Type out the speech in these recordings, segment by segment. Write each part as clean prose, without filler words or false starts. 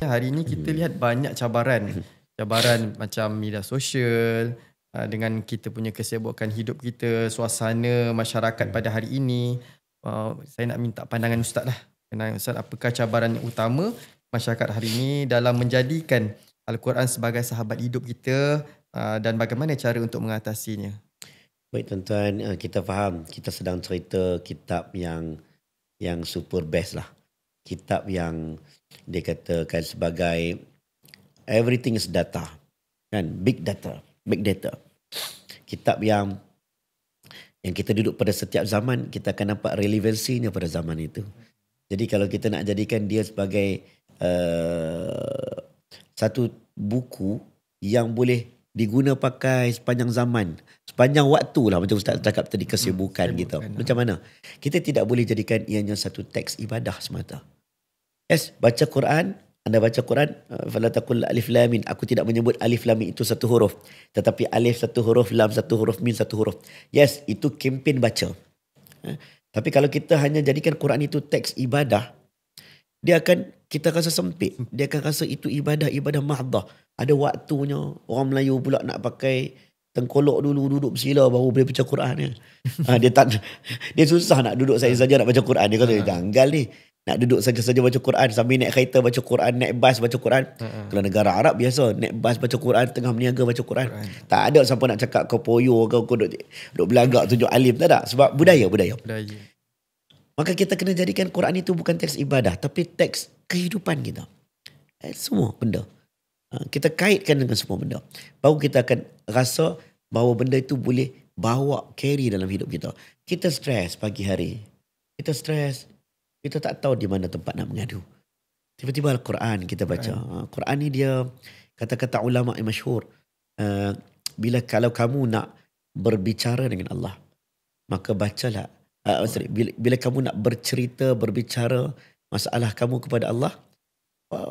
Hari ini kita lihat banyak cabaran. Cabaran macam media sosial, dengan kita punya kesibukan hidup kita, suasana masyarakat pada hari ini. Saya nak minta pandangan Ustaz lah. Ustaz, apakah cabaran yang utama masyarakat hari ini dalam menjadikan Al-Quran sebagai sahabat hidup kita, dan bagaimana cara untuk mengatasinya? Baik tuan-tuan, kita faham kita sedang cerita kitab yang super best lah. Kitab yang dia katakan sebagai everything is data. Kan? Big data. Kitab yang kita duduk pada setiap zaman, kita akan nampak relevansinya pada zaman itu. Jadi kalau kita nak jadikan dia sebagai satu buku yang boleh diguna pakai sepanjang zaman, sepanjang waktu lah, macam Ustaz cakap tadi, kesibukan kita. Macam mana? Kita tidak boleh jadikan ianya satu teks ibadah semata. Yes, baca Quran, anda baca Quran, fala taqul alif lam mim. Aku tidak menyebut alif lam mim itu satu huruf, tetapi alif satu huruf, lam satu huruf, mim satu huruf. Yes, itu kempen baca. Tapi kalau kita hanya jadikan Quran itu teks ibadah, kita rasa sempit. Dia akan rasa itu ibadah mahdah. Ada waktunya. Orang Melayu pula nak pakai tengkolok dulu, duduk bersila baru boleh baca Quran. Dia susah nak duduk saja nak baca Quran. Dia kata janggal ni. Nak duduk saja-saja baca Quran, sambil naik kereta baca Quran, naik bas baca Quran. Kalau negara Arab biasa, naik bas baca Quran, tengah berniaga baca Quran. Tak ada siapa nak cakap kau poyo, kau duduk belagak tunjuk alim. Tak ada. Sebab budaya. Maka kita kena jadikan Quran itu bukan teks ibadah, tapi teks kehidupan kita. Semua benda. Kita kaitkan dengan semua benda. Baru kita akan rasa bahawa benda itu boleh bawa carry dalam hidup kita. Kita stres pagi hari. Kita stres. Kita tak tahu di mana tempat nak mengadu. Tiba-tiba Al-Quran kita baca. Quran ni dia, kata-kata ulama yang masyhur. Kalau kamu nak berbicara dengan Allah, maka bacalah. Bila kamu nak berbicara masalah kamu kepada Allah,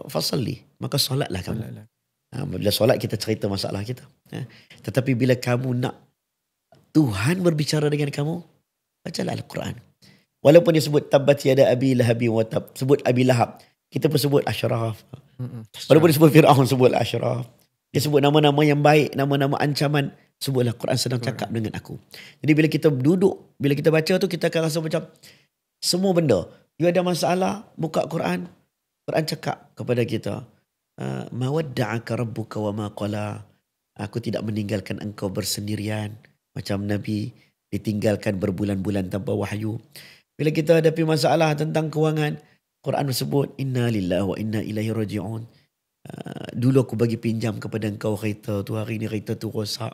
fasalli, maka solatlah kamu. Bila solat kita cerita masalah kita. Tetapi bila kamu nak Tuhan berbicara dengan kamu, bacalah Al-Quran. Walaupun dia sebut tabbat yada abi lahabi wa tab, sebut Abi Lahab, kita pun sebut Ashraf. Walaupun dia sebut Fir'aun, sebut Ashraf. Dia sebut nama-nama yang baik, nama-nama ancaman, sebutlah Quran sedang cakap dengan aku. Jadi bila kita duduk, bila kita baca tu, kita akan rasa macam semua benda. You ada masalah, buka Quran, Quran cakap kepada kita, ma wadda'aka rabbuka wa ma qala. Aku tidak meninggalkan engkau bersendirian. Macam Nabi ditinggalkan berbulan-bulan tanpa wahyu. Bila kita hadapi masalah tentang kewangan, Quran sebut inna lillahi wa inna ilaihi raji'un. Dulu aku bagi pinjam kepada engkau kereta tu, hari ni kereta tu rosak.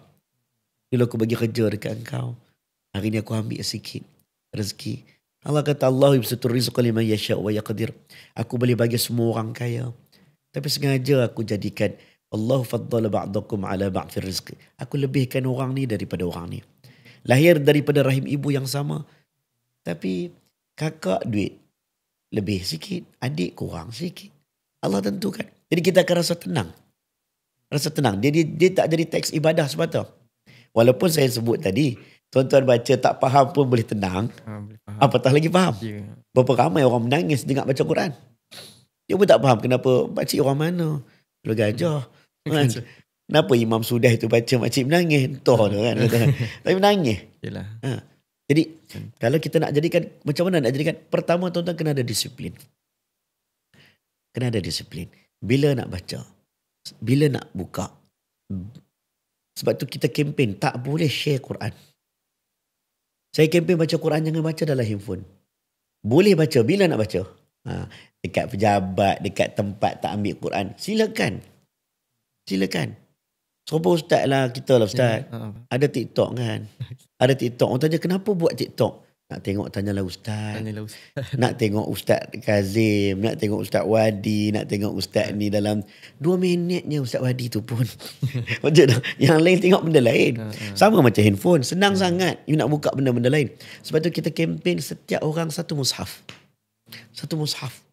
Dulu aku bagi kerja dekat engkau, hari ni aku ambil sikit rezeki. Allah kata Allah yubsutur rizqa liman yasha' wa yaqdir. Aku boleh bagi semua orang kaya, tapi sengaja aku jadikan Allah faddala ba'dakum ala ba'd fil rizqi. Aku lebihkan orang ni daripada orang ni. Lahir daripada rahim ibu yang sama, tapi kakak duit lebih sikit, adik kurang sikit. Allah tentukan. Jadi kita akan rasa tenang. Rasa tenang. Dia tak jadi teks ibadah semata. Walaupun saya sebut tadi, tuan-tuan baca tak faham pun boleh tenang. Apatah lagi faham. Berapa ramai orang menangis dengar baca Quran. Dia pun tak faham kenapa makcik orang mana. Kalau gajah. Kan? Kenapa Imam Sudah itu baca makcik menangis. Entah tu kan. Tapi menangis. Jadi kalau kita nak jadikan, macam mana nak jadikan? Pertama tuan-tuan kena ada disiplin. Kena ada disiplin. Bila nak baca, bila nak buka. Sebab tu kita kempen tak boleh share Quran. Saya kempen baca Quran, jangan baca dalam handphone. Boleh baca bila nak baca. Dekat pejabat, dekat tempat tak ambil Quran, silakan. Serupa ustaz lah, kita lah ustaz. Ada TikTok kan. Ada TikTok. Orang tanya kenapa buat TikTok? Nak tengok tanyalah ustaz. Nak tengok Ustaz Kazim, nak tengok Ustaz Wadi, nak tengok Ustaz ni dalam 2 minitnya Ustaz Wadi tu pun. Macam tu. Yang lain tengok benda lain. Sama macam handphone. Senang sangat you nak buka benda-benda lain. Sebab tu kita kempen setiap orang satu mushaf. Satu mushaf.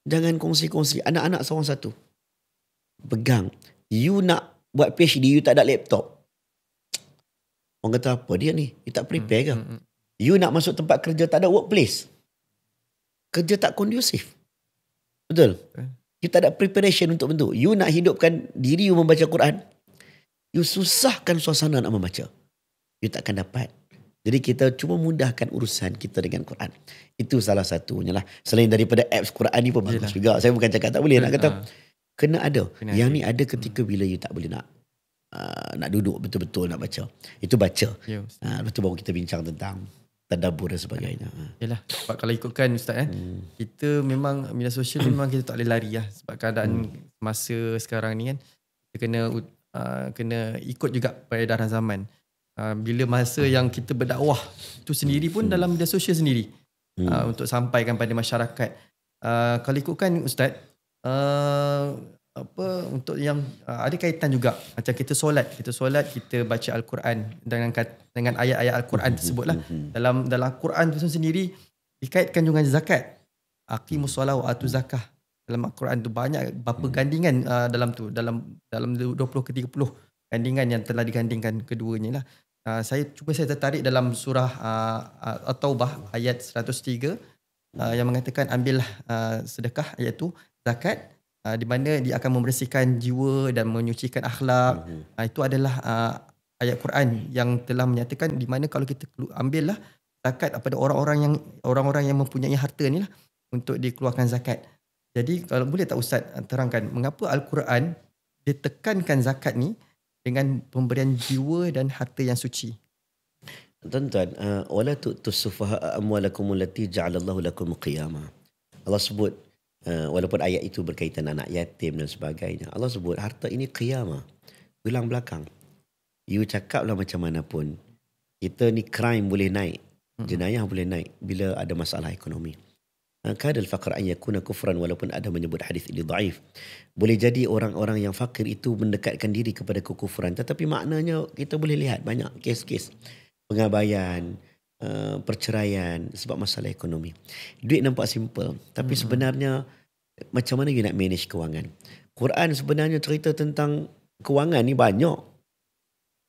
Jangan kongsi-kongsi. Anak-anak seorang satu. Pegang. You nak buat PhD, you tak ada laptop. Orang kata apa dia ni? You tak prepare ke? You nak masuk tempat kerja, tak ada workplace. Kerja tak kondusif. Betul? You tak ada preparation untuk bentuk. You nak hidupkan diri you membaca Quran, you susahkan suasana nak membaca. You takkan dapat. Jadi kita cuma mudahkan urusan kita dengan Quran. Itu salah satunya lah. Selain daripada apps Quran ni pun bagus juga. Saya bukan cakap tak boleh, nak kata kena ada. Yang ni ada ketika bila you tak boleh nak duduk betul-betul nak baca. Itu baca. Lepas tu baru kita bincang tentang tadabbur dan sebagainya. Yalah, sebab kalau ikutkan Ustaz kita memang media sosial memang kita tak boleh lari lah. Sebab keadaan masa sekarang ni kan, kita kena ikut juga peredaran zaman. Bila masa yang kita berdakwah tu sendiri pun dalam media sosial sendiri untuk sampaikan pada masyarakat. Kalau ikutkan Ustaz, untuk yang ada kaitan juga macam kita solat kita baca Al-Quran dengan ayat-ayat Al-Quran tersebutlah. Dalam Al-Quran tu sendiri dikaitkan dengan zakat. Aqimus solah wa atu zakah. Dalam Al-Quran tu banyak berapa gandingan dalam 20 ke 30 gandingan yang telah digandingkan keduanya lah. Saya tertarik dalam surah At-Taubah ayat 103 yang mengatakan ambillah sedekah, iaitu zakat, di mana dia akan membersihkan jiwa dan menyucikan akhlak. Itu adalah ayat Quran yang telah menyatakan di mana kalau kita ambillah zakat daripada orang-orang yang mempunyai harta ni lah untuk dikeluarkan zakat. Jadi kalau boleh tak Ustaz terangkan mengapa Al-Quran dia tekankan zakat ni dengan pemberian jiwa dan harta yang suci? Tuan-tuan, wala tu'tus sufaha amwalakum allati ja'alallahu lakum qiyama. Allah sebut, walaupun ayat itu berkaitan anak yatim dan sebagainya, Allah sebut harta ini qiyamah, bilang belakang. You cakaplah macam mana pun, kita ni crime boleh naik, jenayah boleh naik bila ada masalah ekonomi. Kadal faqr an yakuna kufran, walaupun ada menyebut hadis ini dhaif. Boleh jadi orang-orang yang fakir itu mendekatkan diri kepada kekufuran, tetapi maknanya kita boleh lihat banyak kes-kes pengabaian, perceraian sebab masalah ekonomi. Duit nampak simple, tapi sebenarnya macam mana you nak manage kewangan. Quran sebenarnya cerita tentang kewangan ni banyak.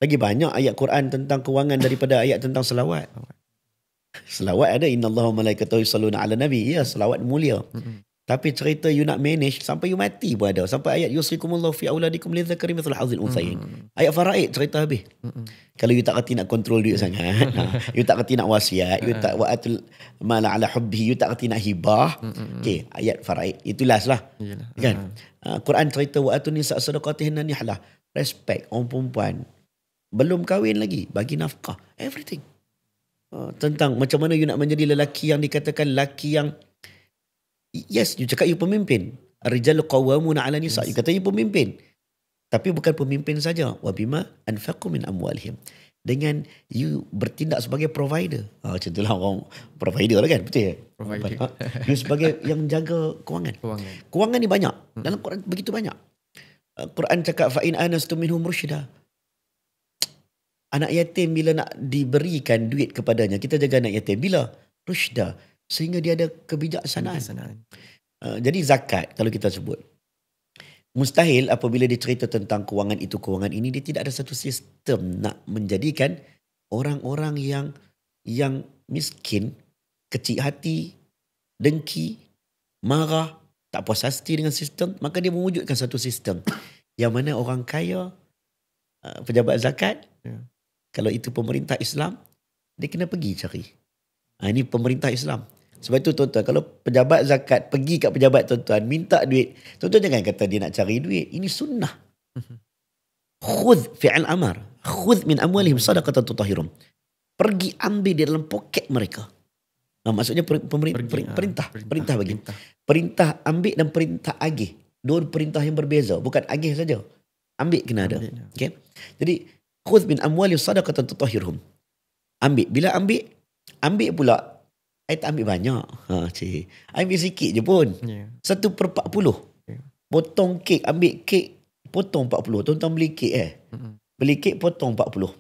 Lagi banyak ayat Quran tentang kewangan daripada ayat tentang selawat. Selawat ada, innallaha wa malaikatahu yusalluna ala nabi. Ya, selawat mulia. Tapi cerita you nak manage sampai you mati pun ada. Sampai ayat yusikumullahu fi auladikum lidzakari mithlu hadzil unthayain. Ayat faraid cerita habis. Kalau you tak reti nak kontrol duit sangat, you tak reti nak wasiat, you tak wa'atul mala ala hubbi, you tak reti nak hibah. Okey, ayat faraid itu last lah. Kan? Quran cerita wa'atun nisa sadaqatihinna nihlah. Respect orang perempuan belum kahwin lagi, bagi nafkah, everything. Tentang macam mana you nak menjadi lelaki yang dikatakan lelaki yang, yes, you cakap you pemimpin. Ar-rijalu qawwamuna 'ala nisa. You kata you pemimpin. Tapi bukan pemimpin saja. Wa bima anfaqu min amwalihim. Dengan you bertindak sebagai provider. Macam itulah orang provider lah kan, betul ya? Provider. You sebagai yang jaga kewangan. Kewangan ni banyak. Dalam Quran begitu banyak. Quran cakap fa in anastum minhum rusyda. Anak yatim bila nak diberikan duit kepadanya, kita jaga anak yatim bila rusyda, sehingga dia ada kebijaksanaan. Jadi zakat kalau kita sebut, mustahil apabila dia cerita tentang kewangan itu, kewangan ini, dia tidak ada satu sistem nak menjadikan orang-orang yang miskin, kecil hati, dengki, marah, tak puas hati dengan sistem, maka dia mewujudkan satu sistem yang mana orang kaya, pejabat zakat, kalau itu pemerintah Islam, dia kena pergi cari. Ini pemerintah Islam. Sebab itu tuan-tuan, kalau pejabat zakat pergi kat pejabat tuan-tuan, minta duit, tuan-tuan jangan kata dia nak cari duit. Ini sunnah. Khudh fi'al amar. Khudh min amwalihim sadaqatan tutahhirum. Pergi ambil di dalam poket mereka. Maksudnya perintah bagi. Perintah ambil dan perintah agih. Dua perintah yang berbeza. Bukan agih saja. Ambil kena ada. Okay? Jadi, khudh min amwalihim sadaqatan tutahhirum. Ambil. Bila ambil pula, I tak ambil banyak. Ambil sikit je pun. 1/40. Potong kek, ambil kek, potong 40. Tuan-tuan beli kek beli kek, potong 40.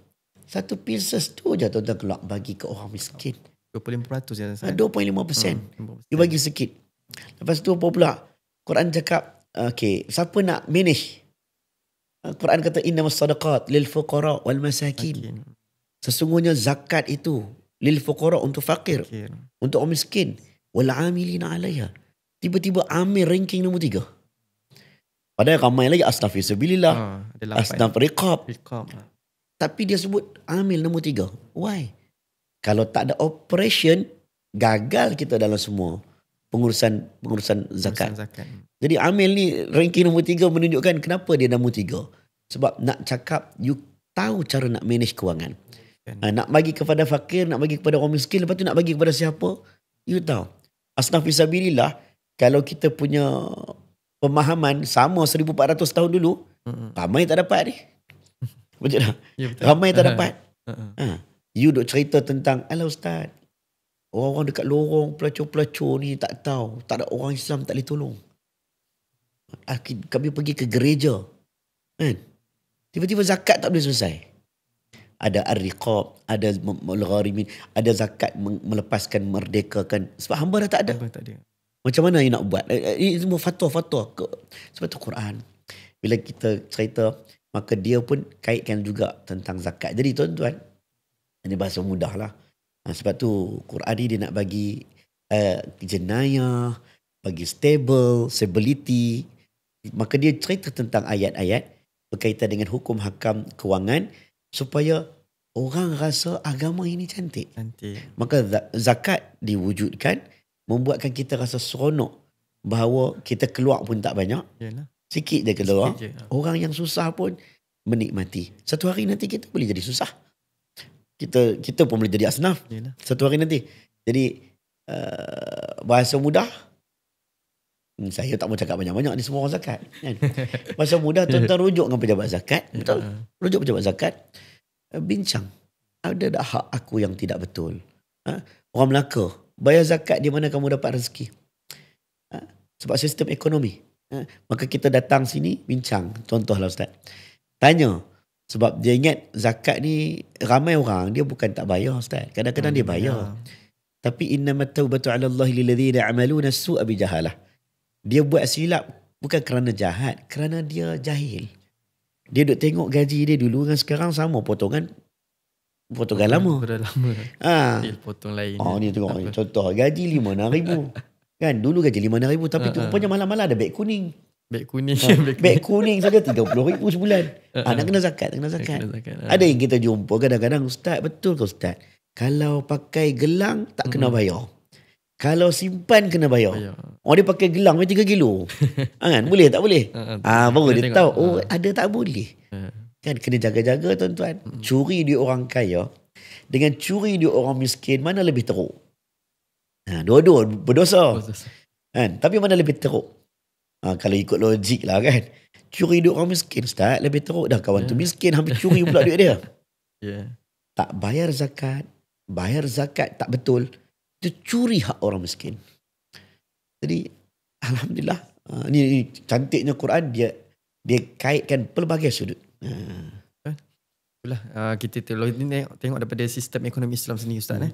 Satu pieces tu je tuan-tuan keluar bagi ke orang miskin. 25% ya. 25%. You bagi sikit. Lepas tu apa pula? Quran cakap, siapa nak manage? Quran kata innamas sadaqat lil fuqara wal masakin. Sesungguhnya zakat itu lil fuqara, untuk fakir, untuk orang miskin, wal amilina 'alaiha. Tiba-tiba amil ranking nombor 3. Padahal ramai lagi asnaf fisabilillah, Ada 8. asnaf riqab. Riqab. Tapi dia sebut amil nombor 3. Why? Kalau tak ada operation, gagal kita dalam semua pengurusan zakat. Zakat. Jadi amil ni ranking nombor 3 menunjukkan kenapa dia nombor 3. Sebab nak cakap, you tahu cara nak manage kewangan. Nak bagi kepada fakir, nak bagi kepada orang miskin, lepas tu nak bagi kepada siapa, you tahu. Asnaf fisabilillah, kalau kita punya pemahaman sama 1400 tahun dulu, ramai tak dapat ni. Betul tak? Ya, betul. Ramai tak dapat. You duk cerita tentang, alah ustaz, orang-orang dekat lorong, pelacur-pelacur ni tak tahu, tak ada orang Islam tak boleh tolong. Kami pergi ke gereja, kan? Tiba-tiba zakat tak boleh selesai. Ada ar-riqab, ada al-gharimin, ada zakat melepaskan, merdekakan. Sebab hamba dah tak ada. Tak ada. Macam mana you nak buat? Ini semua fatwa-fatwa. Sebab tu Quran. Bila kita cerita, maka dia pun kaitkan juga tentang zakat. Jadi tuan-tuan, ini bahasa mudah lah. Sebab tu Quran ni dia nak bagi jenayah, bagi stability. Maka dia cerita tentang ayat-ayat berkaitan dengan hukum hakam kewangan supaya orang rasa agama ini cantik. Maka zakat diwujudkan membuatkan kita rasa seronok bahawa kita keluar pun tak banyak. Yalah. Sikit je keluar. Sikit je. Orang yang susah pun menikmati. Satu hari nanti kita boleh jadi susah. Kita pun boleh jadi asnaf. Yalah. Satu hari nanti. Jadi bahasa mudah, saya tak mau cakap banyak-banyak ni semua orang zakat, kan? Bahasa mudah, tuan-tuan rujuk dengan pejabat zakat. Betul? Rujuk pejabat zakat. Bincang. Ada tak hak aku yang tidak betul? Orang Melaka, bayar zakat di mana kamu dapat rezeki? Sebab sistem ekonomi. Maka kita datang sini, bincang. Contohlah ustaz. Tanya. Sebab dia ingat zakat ni, ramai orang, dia bukan tak bayar ustaz. Kadang-kadang dia bayar. Tapi innamat taubatu ala Allah lilladhina ya'maluna as-su'a bijahalah. Dia buat silap bukan kerana jahat, kerana dia jahil. Dia duk tengok gaji dia dulu dengan sekarang sama potongan lama. Dah lama. Dia potong lain. Ni tengok contoh gaji 5,000. Kan dulu gaji 5,000 tapi tu rupanya malam-malam ada beg kuning. Beg kuning. Beg kuning saja 30,000 sebulan. Nak kena zakat, Ada yang kita jumpa kadang-kadang, ustaz, betul ke ustaz? Kalau pakai gelang tak kena bayar. Kalau simpan kena bayar. Dia pakai gelang 3 kilo. Kan? Boleh tak boleh? Baru dia tahu. Ada tak boleh. Kan kena jaga-jaga tuan-tuan. Curi duit orang kaya dengan curi duit orang miskin, mana lebih teruk? Dua-dua berdosa. Kan? Tapi mana lebih teruk? Kalau ikut logik lah kan. Curi duit orang miskin, ustaz, lebih teruk dah. Kawan tu miskin, hampir curi pula duit dia. Tak bayar zakat tak betul. Itu curi hak orang miskin. Jadi alhamdulillah, ni cantiknya Quran, dia kaitkan pelbagai sudut. Itulah kita tengok daripada sistem ekonomi Islam sendiri ustaz.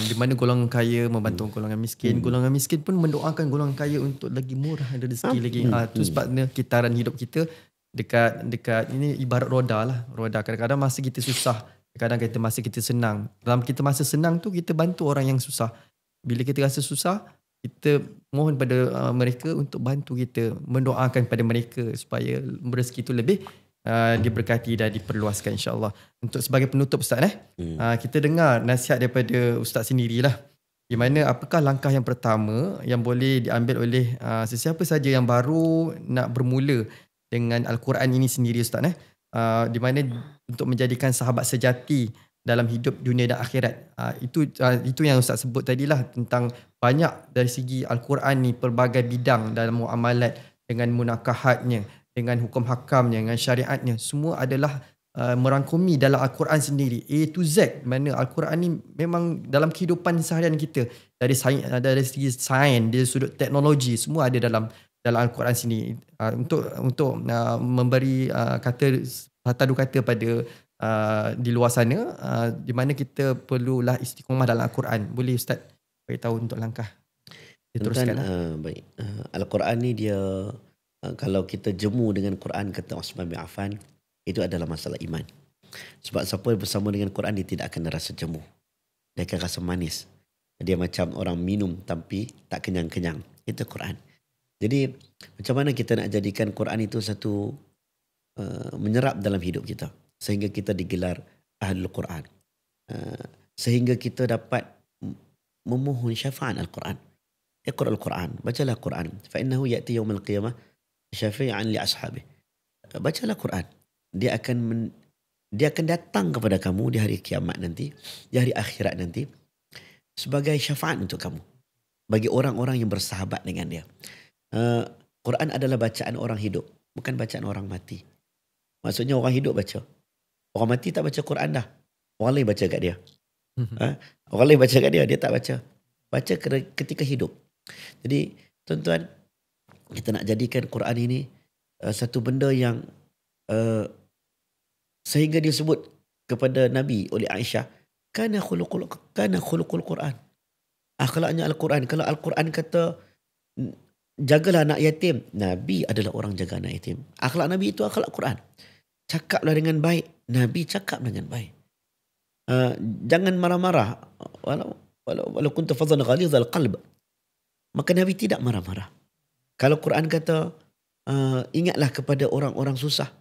Di mana golongan kaya membantu golongan miskin, golongan miskin pun mendoakan golongan kaya untuk lagi murah ada rezeki lagi. Itu sebabnya kitaran hidup kita dekat ini ibarat roda lah. Roda kadang-kadang masa kita susah, kadang-kadang masa kita senang. Dalam kita masa senang tu kita bantu orang yang susah. Bila kita rasa susah, kita mohon pada mereka untuk bantu kita, mendoakan pada mereka supaya rezeki itu lebih diberkati dan diperluaskan insya-Allah. Untuk sebagai penutup ustaz kita dengar nasihat daripada ustaz sendirilah. Di mana apakah langkah yang pertama yang boleh diambil oleh sesiapa saja yang baru nak bermula dengan Al-Quran ini sendiri ustaz di mana untuk menjadikan sahabat sejati dalam hidup dunia dan akhirat. Itu yang ustaz sebut tadilah tentang banyak dari segi Al-Quran ni pelbagai bidang dalam muamalat, dengan munakahatnya, dengan hukum hakamnya, dengan syariatnya, semua adalah merangkumi dalam Al-Quran sendiri, A to Z. Mana Al-Quran ni memang dalam kehidupan seharian kita, dari segi sains, dari sudut teknologi, semua ada dalam Al-Quran sini. Untuk memberi kata pada di luar sana, di mana kita perlulah istiqamah dalam Al-Quran. Boleh ustaz beritahu untuk langkah diteruskan? Baik. Al-Quran ni dia, kalau kita jemu dengan Quran, kata Uthman bin Affan, itu adalah masalah iman. Sebab siapa yang bersama dengan Quran, dia tidak akan rasa jemu. Dia akan rasa manis. Dia macam orang minum tapi tak kenyang-kenyang. Itu Quran. Jadi macam mana kita nak jadikan Quran itu satu menyerap dalam hidup kita sehingga kita digelar Ahlul Quran. Sehingga kita dapat memohon syafaat Al-Quran. Iqra Al-Quran, bacalah Quran. Fa innahu ya'ti yaumil qiyamah syafi'an li ashabihi. Bacalah Quran. Dia akan datang kepada kamu di hari kiamat nanti, di hari akhirat nanti sebagai syafaat untuk kamu bagi orang-orang yang bersahabat dengan dia. Quran adalah bacaan orang hidup, bukan bacaan orang mati. Maksudnya orang hidup baca. Orang mati tak baca Quran dah. Orang lain baca kat dia. Orang lain baca kat dia, dia tak baca. Baca ketika hidup. Jadi tuan-tuan, kita nak jadikan Quran ini satu benda yang sehingga disebut kepada Nabi oleh Aisyah, kana khuluqul Quran. Akhlaknya Al-Quran. Kalau Al-Quran kata jagalah anak yatim, Nabi adalah orang jaga anak yatim. Akhlak Nabi itu akhlak Quran. Cakaplah dengan baik, Nabi cakap dengan baik. Jangan marah-marah. Walau kuntu fadhan ghalizal qalb, maka Nabi tidak marah-marah. Kalau Quran kata ingatlah kepada orang-orang susah,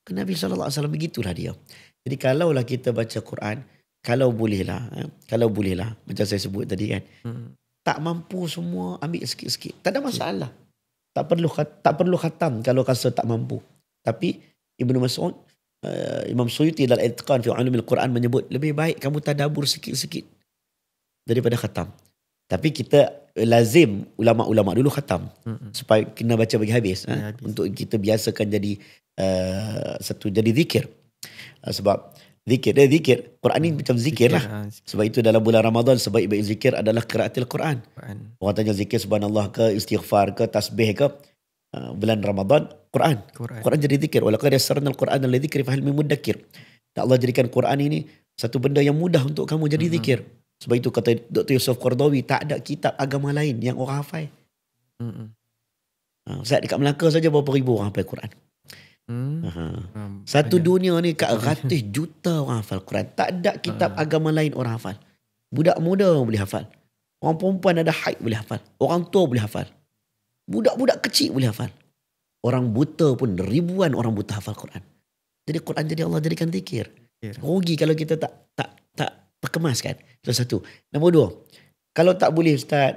ke Nabi SAW begitulah dia. Jadi kalaulah kita baca Quran, kalau bolehlah macam saya sebut tadi kan, tak mampu semua, ambil sikit-sikit, tak ada masalah. Tak perlu khatam kalau rasa tak mampu. Tapi Ibnu Mas'ud, Imam Suyuti dalam Al-Itqan fi Ulumil Quran menyebut lebih baik kamu tadabbur sikit-sikit daripada khatam. Tapi kita lazim ulama-ulama dulu khatam supaya kena baca bagi habis, untuk kita biasakan jadi jadi zikir. Sebab zikir Quran ni macam zikir lah. Sebab itu dalam bulan Ramadan sebaik-baik zikir adalah qiraatil Quran. Orang tanya zikir subhanallah ke, istighfar ke, tasbih ke, bulan Ramadan Quran jadi zikir. Walaqad yassarnal Qur'ana lidzikri fahal min mudakkir. Allah jadikan Quran ini satu benda yang mudah untuk kamu jadi zikir. Sebab itu kata Dr. Yusuf Qaradawi, tak ada kitab agama lain yang orang hafal. Ustaz, dekat Melaka saja berapa ribu orang hafal Quran. Satu dunia ni kat ratus juta orang hafal Quran. Tak ada kitab agama lain orang hafal. Budak muda boleh hafal. Orang perempuan ada haid boleh hafal. Orang tua boleh hafal. Budak-budak kecil boleh hafal. Orang buta pun, ribuan orang buta hafal Quran. Jadi Quran jadi Allah jadikan zikir. Rugi kalau kita tak terkemaskan. Itu satu. Nombor dua, kalau tak boleh Ustaz,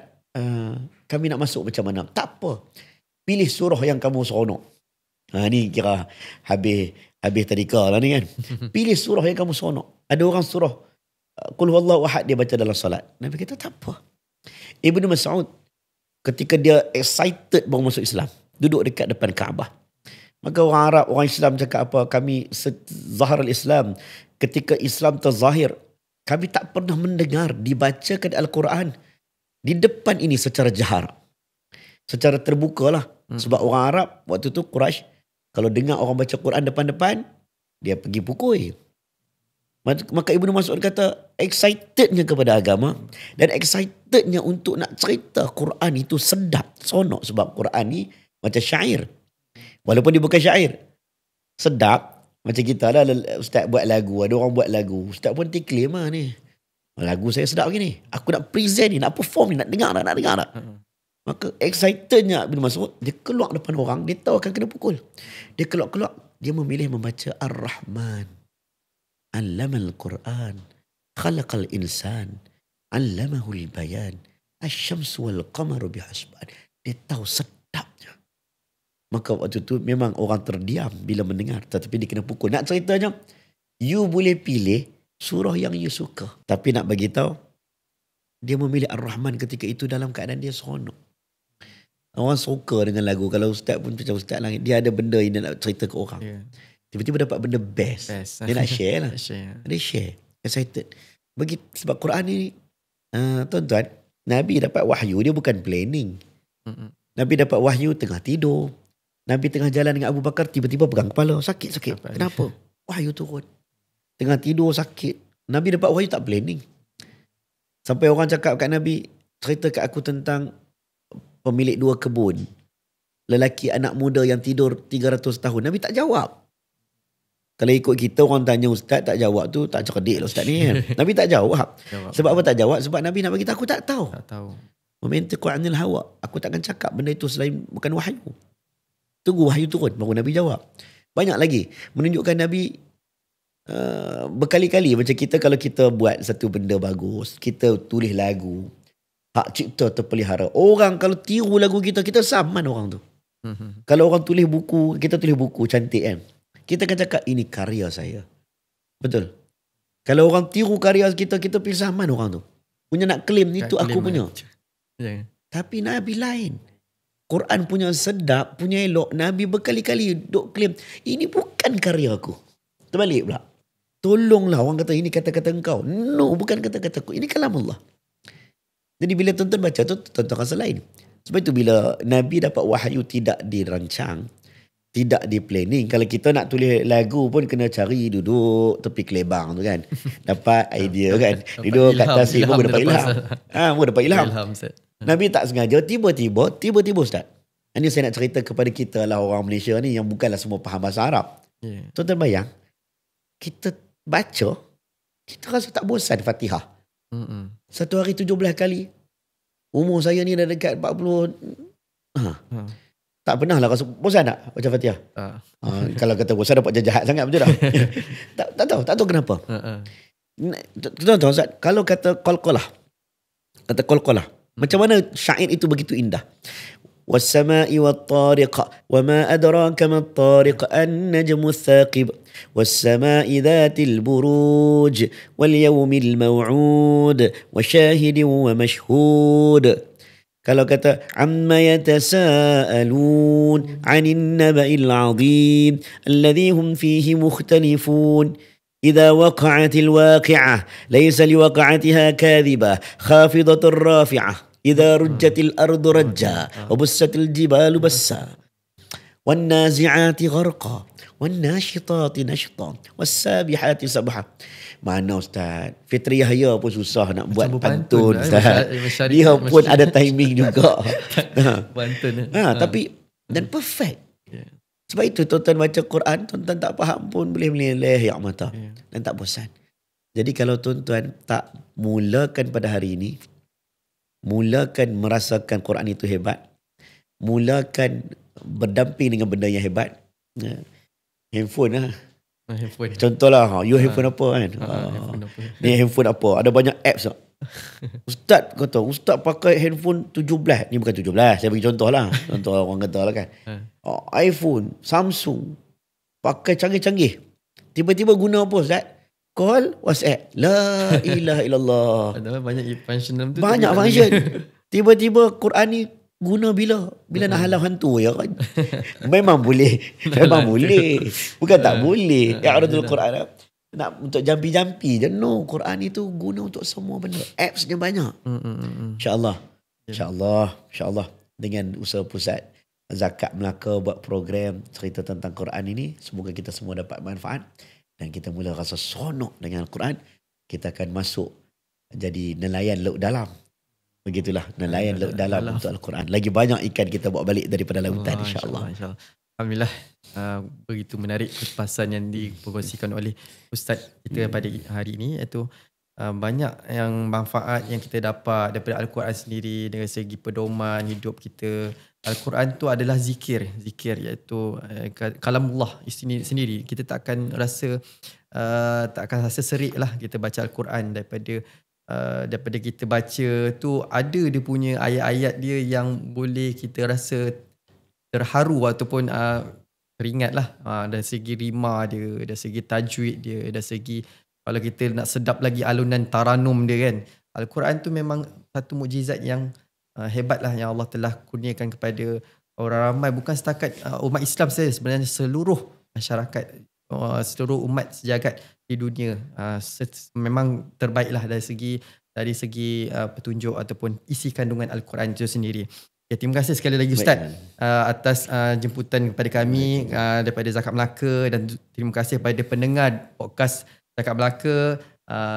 kami nak masuk macam mana? Tak apa. Pilih surah yang kamu seronok. Ni kira habis tadika lah ni kan. Pilih surah yang kamu seronok. Ada orang surah Qul huwallahu ahad dia baca dalam solat. Nabi kata tak apa. Ibnu Mas'ud ketika dia excited baru masuk Islam, duduk dekat depan Kaabah. Maka orang Arab, orang Islam cakap apa? Kami zahar al-Islam. Ketika Islam terzahir, kami tak pernah mendengar dibacakan Al-Quran di depan ini secara jahar. Secara terbuka lah. Sebab orang Arab waktu tu Quraisy, kalau dengar orang baca Quran depan-depan, dia pergi pukul. Maka Ibnu Mas'ud kata excitednya kepada agama dan excitednya untuk nak cerita Quran itu sedap, seronok. Sebab Quran ni macam syair. Walaupun dia bukan syair, sedap. Macam kita lah, Ustaz buat lagu, ada orang buat lagu, Ustaz pun diklaim lah ni, lagu saya sedap begini, aku nak present ni, nak perform ni, nak dengar tak. Maka excitednya Ibnu Mas'ud, dia keluar depan orang, dia tahu akan kena pukul. Dia keluar, dia memilih membaca Ar-Rahman, Allamal Quran, Khalaqal Insan, Allamahul Bayan, Asy-Syamsu wal Qamaru bihusban. Dia tahu sedapnya. Maka waktu tu memang orang terdiam bila mendengar, tetapi dia kena pukul. Nak ceritanya, you boleh pilih surah yang you suka, tapi nak bagi tahu, dia memilih Ar-Rahman ketika itu dalam keadaan dia seronok. Orang suka dengan lagu. Kalau Ustaz pun macam Ustaz lah, dia ada benda yang dia nak cerita ke orang. Tiba-tiba dapat benda best. Dia nak share lah. Dia share. Excited. Sebab Quran ni, tuan-tuan, Nabi dapat wahyu, dia bukan planning. Nabi dapat wahyu tengah tidur. Nabi tengah jalan dengan Abu Bakar, tiba-tiba pegang kepala. Sakit. Kenapa? Wahyu turun. Tengah tidur sakit. Nabi dapat wahyu tak planning. Sampai orang cakap kat Nabi, cerita kat aku tentang pemilik 2 kebun. Lelaki anak muda yang tidur 300 tahun. Nabi tak jawab. Kalau ikut kita, orang tanya Ustaz tak jawab tu, tak cerdik lah Ustaz ni kan. Nabi tak jawab. Sebab apa tak jawab? Sebab Nabi nak bagi tahu, aku tak tahu. Wa ma yantiqu 'anil hawa. Aku takkan cakap benda itu selain bukan wahyu. Tunggu wahyu turun baru Nabi jawab. Banyak lagi menunjukkan Nabi berkali-kali macam kita kalau kita buat satu benda bagus, kita tulis lagu, hak cipta terpelihara. Orang kalau tiru lagu kita, kita saman orang tu. Kalau orang tulis buku, kita tulis buku cantik kan. Kita akan cakap ini karya saya. Betul. Kalau orang tiru karya kita, kita pergi saman orang tu. Punya nak claim itu aku punya. Yeah. Tapi Nabi lain. Quran punya sedap, punya elok. Nabi berkali-kali duk claim, ini bukan karya aku. Terbalik pula. Tolonglah orang kata ini kata-kata engkau. No, bukan kata-kata aku. Ini kalam Allah. Jadi bila tuan-tuan baca tu, tuan-tuan rasa lain. Sebab itu bila Nabi dapat wahyu tidak dirancang, tidak di planning. Kalau kita nak tulis lagu pun kena cari duduk tepi kelebang tu kan. Dapat idea kan. Duduk kat tasik pun dapat ilham. Pun dapat ilham. Nabi tak sengaja tiba-tiba Ustaz. Ini saya nak cerita kepada kita lah orang Malaysia ni yang bukanlah semua faham bahasa Arab. Yeah. Tuan-tuan bayang, kita baca, kita rasa tak bosan Fatihah. Satu hari 17 kali. Umur saya ni dah dekat 40. Tak pernah lah rasa bosan tak baca Fatihah? Kalau kata bosan dapat jahat sangat, betul tak? tak tahu kenapa. Tuan-tuan Ustaz, kalau kata qalqalah, macam mana syair itu begitu indah? والسماء والطارق وما أدراك ما الطارق النجم الثاقب والسماء ذات البروج واليوم الموعود وشاهد ومشهود. Kalau kata عما يتساءلون عن النبأ العظيم الذي هم فيه مختلفون إذا وقعت الواقعة ليس لوقعتها كاذبة خافضة رافعة إذا رجت الأرض رجا وبست الجبال بسا والنازعات غرقا والناشطات نشطا والسابحات سبحا. Mana Ustaz? Fitri Yahya pun susah nak buat pantun Ustaz. Dia pun ada timing juga. Pantun. Tapi dan perfect. Sebab itu tuan-tuan baca Quran, tuan-tuan tak faham pun boleh meleleh yak mata dan tak bosan. Jadi kalau tuan-tuan tak mulakan pada hari ini, mulakan merasakan Quran itu hebat, mulakan berdamping dengan benda yang hebat. Handphone lah. Contohlah, you handphone apa kan? Ni handphone apa? Ada banyak apps tak? Ustaz kata, Ustaz pakai handphone 17. Ni bukan 17, saya bagi contoh lah. Contoh orang kata lah kan. iPhone, Samsung, pakai canggih-canggih. Tiba-tiba guna apa Ustaz? Call, WhatsApp. La ilaha illallah. Banyak function tu. Banyak function. Tiba-tiba Quran ni guna bila nak halau hantu ya kan. Memang boleh. Bukan tak boleh. Ya Rasul Quran nak untuk jampi-jampi je. No, Quran itu guna untuk semua benda. Apps dia banyak. InsyaAllah dengan usaha Pusat Zakat Melaka buat program cerita tentang Quran ini, semoga kita semua dapat manfaat dan kita mula rasa seronok dengan Al-Quran. Kita akan masuk jadi nelayan laut dalam. Begitulah, nelayan laut dalam untuk Al-Quran. Lagi banyak ikan kita bawa balik daripada lautan, insyaAllah. Alhamdulillah. Begitu menarik kepasan yang dikongsikan oleh Ustaz kita pada hari ini, iaitu banyak yang manfaat yang kita dapat daripada Al-Quran sendiri dari segi pedoman hidup kita. Al-Quran tu adalah zikir iaitu kalamullah sendiri. Kita tak akan rasa serik lah kita baca Al-Quran daripada kita baca tu ada dia punya ayat-ayat dia yang boleh kita rasa terharu ataupun teringat lah dari segi rima dia, dari segi tajwid dia, dari segi kalau kita nak sedap lagi alunan taranum dia kan. Al-Quran tu memang satu mukjizat yang hebat lah yang Allah telah kurniakan kepada orang ramai, bukan setakat umat Islam saja, sebenarnya seluruh masyarakat, seluruh umat sejagat di dunia. Memang terbaiklah dari segi petunjuk ataupun isi kandungan Al-Quran itu sendiri. Ya, terima kasih sekali lagi Ustaz atas jemputan kepada kami daripada Zakat Melaka, dan terima kasih kepada pendengar podcast Zakat Melaka.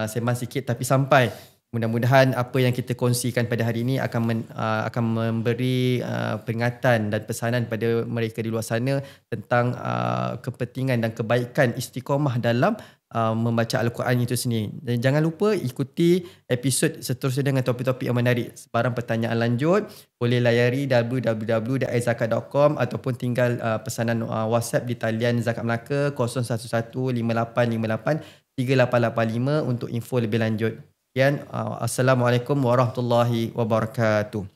Sembang sikit tapi sampai. Mudah-mudahan apa yang kita kongsikan pada hari ini akan memberi peringatan dan pesanan pada mereka di luar sana tentang kepentingan dan kebaikan istiqamah dalam membaca Al-Quran itu sendiri. Dan jangan lupa ikuti episod seterusnya dengan topik-topik yang menarik. Sebarang pertanyaan lanjut boleh layari www.aizakat.com ataupun tinggal pesanan WhatsApp di talian Zakat Melaka 011-5858-3885 untuk info lebih lanjut. Sekian, Assalamualaikum warahmatullahi wabarakatuh.